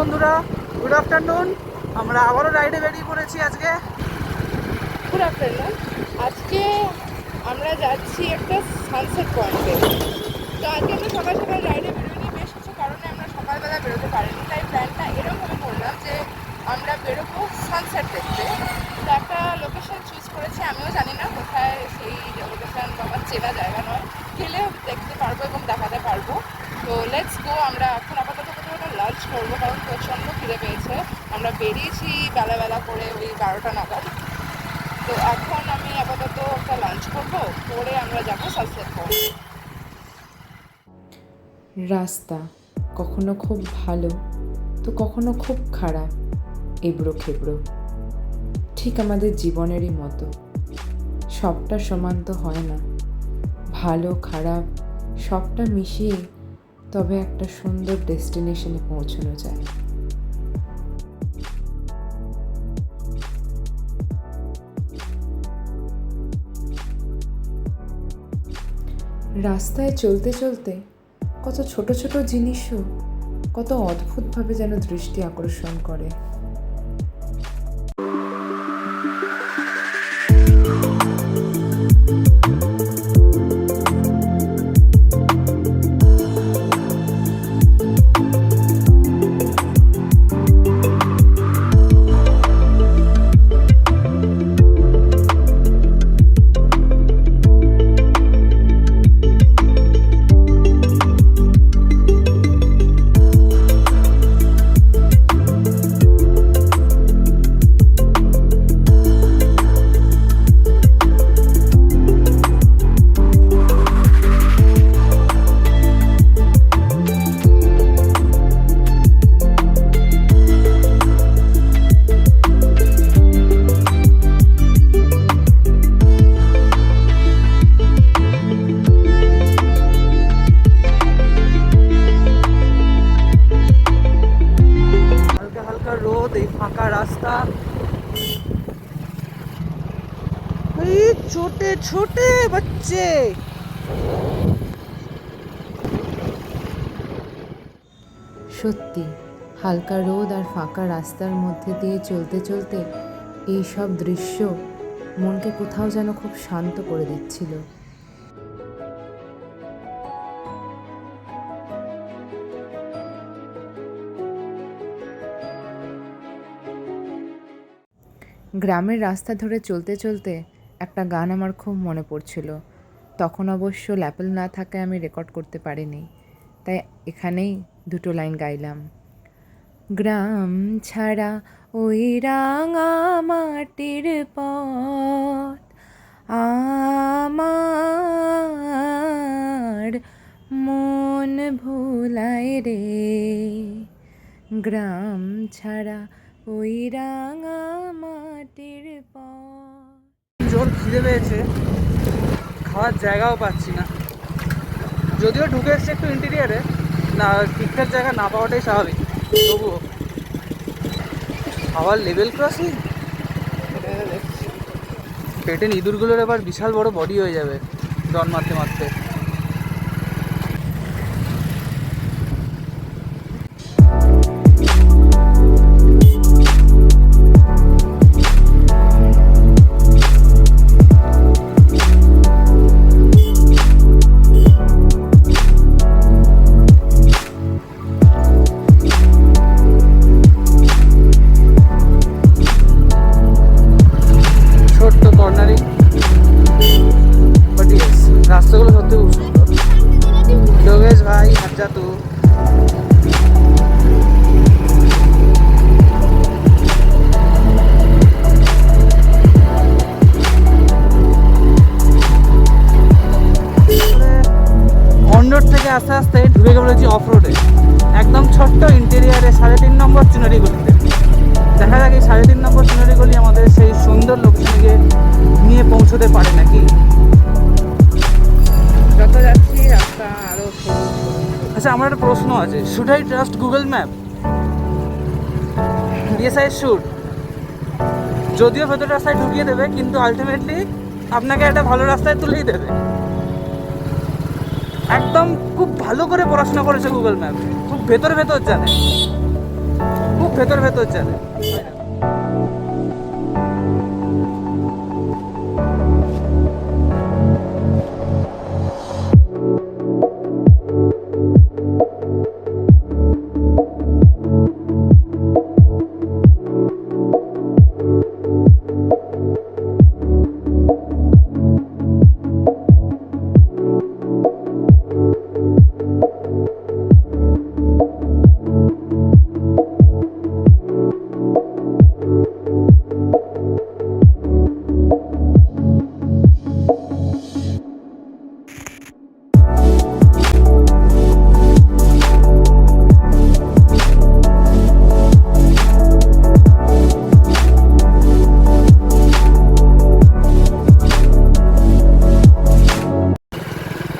বন্ধুরা, good afternoon. আমরা আবারও রাইডে বেরিয়ে পড়েছি আজকে। Good afternoon. আজকে আমরা যাচ্ছি একটা সানসেট পয়েন্টে। তো আজকে আমরা সকাল সকাল রাইডে বেরোইনি, বেশ কিছু কারণে আমরা সকালবেলা বেরোতে পারিনি। তাই প্ল্যানটা এরকমভাবে করলাম যে আমরা বেরোবো সানসেট দেখতে। তো একটা লোকেশন চুজ করেছি, আমিও জানি না কোথায় সেই লোকেশন, আমার চেনা জায়গা নয়, গেলেও দেখতে পারবো এবং দেখাতে পারবো। তো লেটস গো। আমরা এখন আপাতত কোথাও লাঞ্চ করবো, কারণ প্রচণ্ড খিদে পেয়েছে। আমরা বেরিয়েছি বেলা করে ওই 12টা নাগাদ। তো এখন আমি আপাতত একটা লাঞ্চ করবো, করে আমরা যাবো সানসেট পয়েন্ট। রাস্তা কখনো খুব ভালো তো কখনো খুব খারাপ, এবড়ো খেবড়ো, ঠিক আমাদের জীবনেরই মতো। সবটা সমান তো হয় না, ভালো খারাপ সবটা মিশিয়ে তবে একটা সুন্দর ডেস্টিনেশনে পৌঁছানো যায়। রাস্তায় চলতে চলতে কত ছোট ছোট জিনিসও কত অদ্ভুতভাবে যেন দৃষ্টি আকর্ষণ করে। হালকা হালকা রোদ, এই ফাঁকা রাস্তা, এই ছোটে ছোটে বাচ্চে। সত্যি হালকা রোদ আর ফাঁকা রাস্তার মধ্যে দিয়ে চলতে চলতে এই সব দৃশ্য মনকে কোথাও যেন খুব শান্ত করে দিচ্ছিল। গ্রামের রাস্তা ধরে চলতে চলতে একটা গান আমার খুব মনে পড়ছিল। তখন অবশ্য ল্যাপেল না থাকায় আমি রেকর্ড করতে পারিনি, তাই এখানেই দুটো লাইন গাইলাম। গ্রাম ছাড়া ওই রাঙা মাটির পথ আমার মন ভোলায় রে, গ্রাম ছাড়া ওই রাঙা মাটির পথ। জোর খিদে পেয়েছে, খাওয়ার জায়গাও পাচ্ছি না। যদিও ঢুকে এসছে একটু ইন্টেরিয়ারে, না ঠিকঠাক জায়গা না পাওয়াটাই স্বাভাবিক, তবুও খাওয়ার লেভেল ক্রসিং। পেটের ইঁদুরগুলোর এবার বিশাল বড় বডি হয়ে যাবে ডন মারতে মারতে। ছোট্ট কর্নারিং, বাট ইয়েস রাস্তাগুলো সত্যি খুব সুন্দর। যোগেশ ভাই হাজা তু অন রোড থেকে আস্তে আস্তে ঢুকে গেছি অফ রোডে, একদম ছোট্ট ইন্টেরিয়ারে 3.5 নম্বর চুনারি গলিতে। দেখা যাক এই 3.5 নম্বর চুনারি গলি আমাদের সেই সুন্দর লোকেশনে নিয়ে পৌঁছতে পারে নাকি। যত যাচ্ছি রাস্তা আরও আচ্ছা, আমার একটা প্রশ্ন আছে, should I trust Google map? Yes I should. যদিও ভেতর রাস্তায় ঢুকিয়ে দেবে, কিন্তু আলটিমেটলি আপনাকে একটা ভালো রাস্তায় তুলেই দেবে। একদম খুব ভালো করে পড়াশোনা করেছে গুগল ম্যাপ, খুব ভেতর ভেতর জানে। ভেতর ভেতর চলে।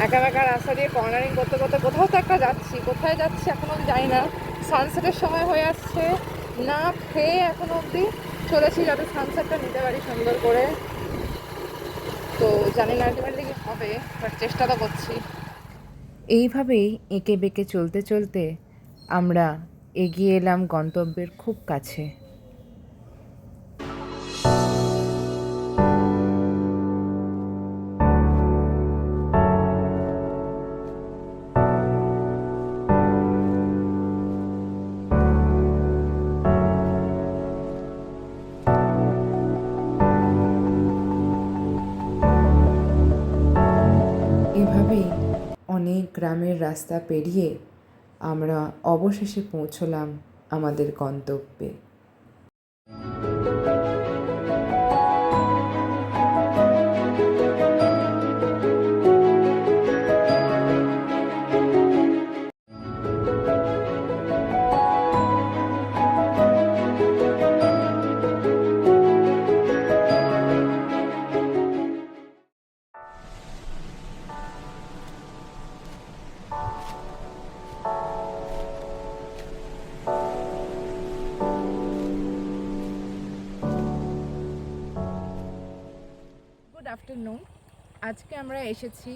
একা একা রাস্তা দিয়ে কর্নারিং করতে করতে কোথাও তো একটা যাচ্ছি, কোথায় যাচ্ছি এখনো অব্দি জানি না। সানসেটের সময় হয়ে আসছে, না খেয়ে এখনো অবধি চলেছি যাতে সানসেটটা নিতে পারি সুন্দর করে। তো জানি না আলটিমেটলি কি হবে, বাট চেষ্টা তো করছি। এইভাবেই এঁকে বেঁকে চলতে চলতে আমরা এগিয়ে এলাম গন্তব্যের খুব কাছে। এভাবেই অনেক গ্রামের রাস্তা পেরিয়ে আমরা অবশেষে পৌঁছলাম আমাদের গন্তব্যে। Good afternoon. আজকে আমরা এসেছি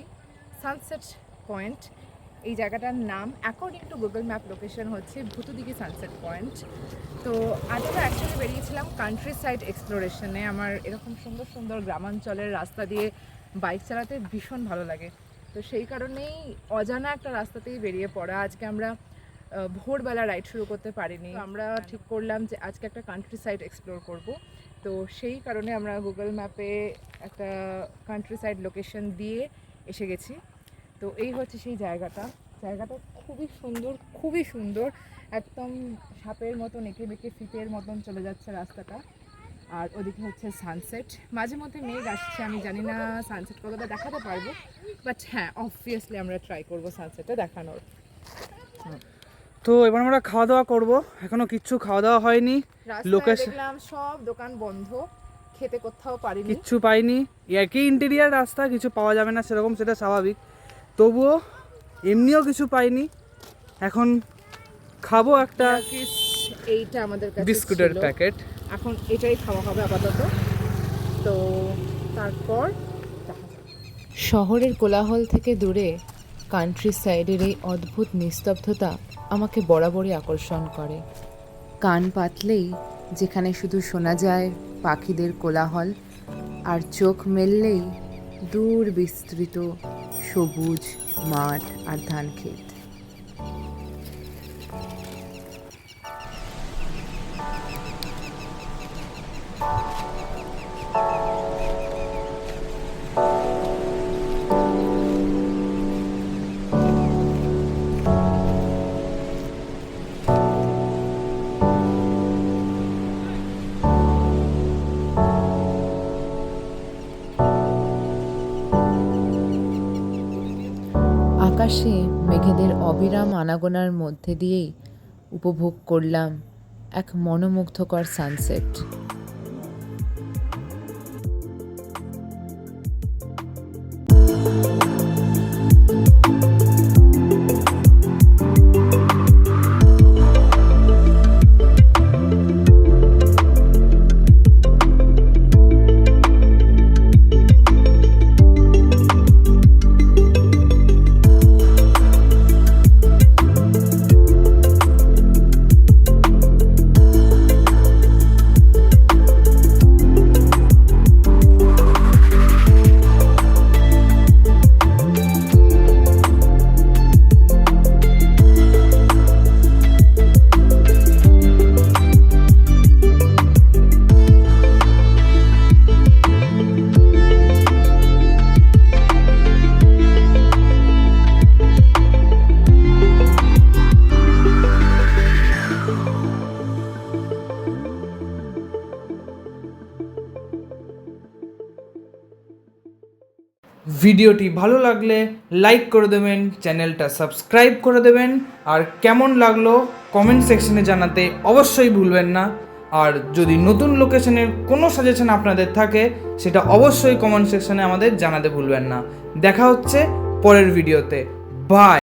সানসেট পয়েন্ট। এই জায়গাটার নাম according to Google map location হচ্ছে ভূতদিঘি সানসেট পয়েন্ট। তো আজ আমরা অ্যাকচুয়ালি বেরিয়েছিলাম কান্ট্রি সাইড এক্সপ্লোরেশনে। আমার এরকম সুন্দর সুন্দর গ্রামাঞ্চলের রাস্তা দিয়ে বাইক চালাতে ভীষণ ভালো লাগে। তো সেই কারণেই অজানা একটা রাস্তাতেই বেরিয়ে পড়া। আজকে আমরা ভোরবেলা রাইড শুরু করতে পারিনি। আমরা ঠিক করলাম যে আজকে একটা কান্ট্রি সাইড এক্সপ্লোর করব। তো সেই কারণে আমরা গুগল ম্যাপে একটা কান্ট্রি সাইড লোকেশন দিয়ে এসে গেছি। তো এই হচ্ছে সেই জায়গাটা। জায়গাটা খুবই সুন্দর, একদম সাপের মতন এঁকে বেঁকে ফিতের মতন চলে যাচ্ছে রাস্তাটা। আর ওদিকে হচ্ছে সানসেট। মাঝে মধ্যে মেঘ আসছে, আমি জানি না সানসেট কতটা দেখাতে পারবো, বাট হ্যাঁ অবভিয়াসলি আমরা ট্রাই করবো সানসেটটা দেখানোর। তো এবার আমরা খাওয়া দাওয়া করবো, এখনো কিচ্ছু খাওয়া দাওয়া হয়নি। রাস্তায় দেখলাম সব দোকান বন্ধ, খেতে কোথাও পারিনি, কিচ্ছু পাইনি। একই ইন্টেরিয়ার রাস্তা, কিছু পাওয়া যাবে না সেরকম, সেটা স্বাভাবিক। তবুও এমনিও কিছু পাইনি। এখন খাবো একটা এইটা আমাদের কাছে বিস্কুটের ছিল। প্যাকেট। এখন এটাই খাওয়া হবে আপাতত। তো তারপর শহরের কোলাহল থেকে দূরে কান্ট্রি সাইডের এই অদ্ভুত নিস্তব্ধতা আমাকে বরাবরই আকর্ষণ করে। কান পাতলেই যেখানে শুধু শোনা যায় পাখিদের কোলাহল, আর চোখ মেললেই দূর বিস্তৃত সবুজ মাঠ আর ধান ক্ষেত। আকাশে মেঘেদের অবিরাম আনাগোনার মধ্যে দিয়েই উপভোগ করলাম এক মনোমুগ্ধকর সানসেট। ভিডিওটি ভালো লাগলে লাইক করে দেবেন, চ্যানেলটা সাবস্ক্রাইব করে দেবেন, আর কেমন লাগলো কমেন্ট সেকশনে জানাতে অবশ্যই ভুলবেন না। আর যদি নতুন লোকেশনের কোনো সাজেশন আপনাদের থাকে সেটা অবশ্যই কমেন্ট সেকশনে আমাদের জানাতে ভুলবেন না। দেখা হচ্ছে পরের ভিডিওতে। বাই।